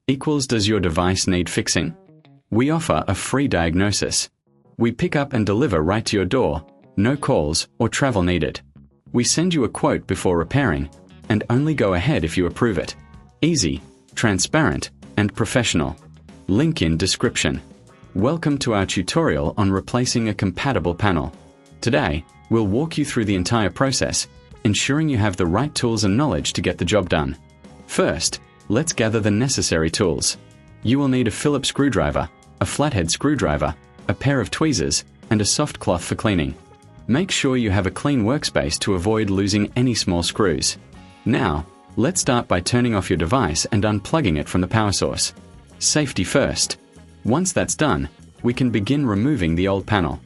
equals does your device need fixing? We offer a free diagnosis. We pick up and deliver right to your door, no calls or travel needed. We send you a quote before repairing, and only go ahead if you approve it. Easy, transparent, and professional. Link in description. Welcome to our tutorial on replacing a compatible panel. Today, we'll walk you through the entire process, ensuring you have the right tools and knowledge to get the job done. First, let's gather the necessary tools. You will need a Phillips screwdriver, a flathead screwdriver, a pair of tweezers, and a soft cloth for cleaning. Make sure you have a clean workspace to avoid losing any small screws. Now, let's start by turning off your device and unplugging it from the power source. Safety first. Once that's done, we can begin removing the old panel.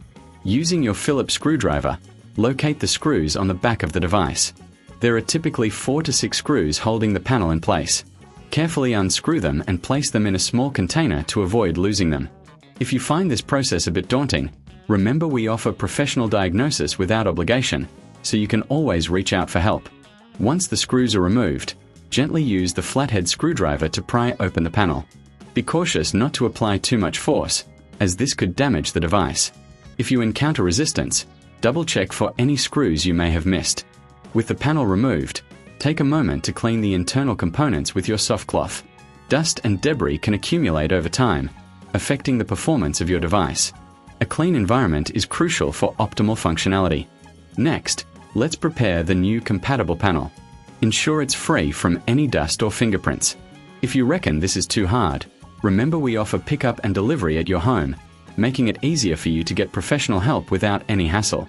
Using your Phillips screwdriver, locate the screws on the back of the device. There are typically 4 to 6 screws holding the panel in place. Carefully unscrew them and place them in a small container to avoid losing them. If you find this process a bit daunting, remember we offer professional diagnosis without obligation, so you can always reach out for help. Once the screws are removed, gently use the flathead screwdriver to pry open the panel. Be cautious not to apply too much force, as this could damage the device. If you encounter resistance, double-check for any screws you may have missed. With the panel removed, take a moment to clean the internal components with your soft cloth. Dust and debris can accumulate over time, affecting the performance of your device. A clean environment is crucial for optimal functionality. Next, let's prepare the new compatible panel. Ensure it's free from any dust or fingerprints. If you reckon this is too hard, remember we offer pickup and delivery at your home, making it easier for you to get professional help without any hassle.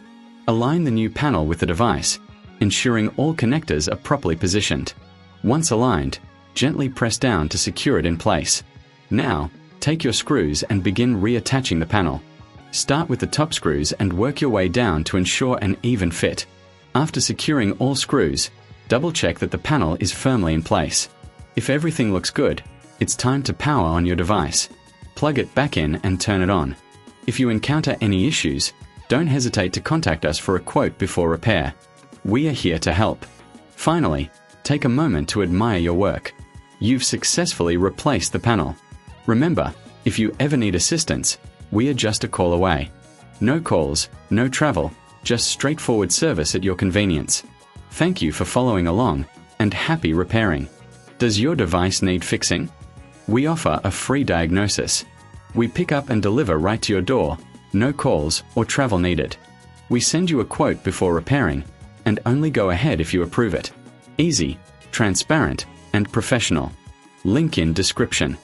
Align the new panel with the device, ensuring all connectors are properly positioned. Once aligned, gently press down to secure it in place. Now, take your screws and begin reattaching the panel. Start with the top screws and work your way down to ensure an even fit. After securing all screws, double-check that the panel is firmly in place. If everything looks good, it's time to power on your device. Plug it back in and turn it on. If you encounter any issues, don't hesitate to contact us for a quote before repair. We are here to help. Finally, take a moment to admire your work. You've successfully replaced the panel. Remember, if you ever need assistance, we are just a call away. No calls, no travel, just straightforward service at your convenience. Thank you for following along, and happy repairing. Does your device need fixing? We offer a free diagnosis. We pick up and deliver right to your door, no calls or travel needed. We send you a quote before repairing, and only go ahead if you approve it. Easy, transparent, and professional. Link in description.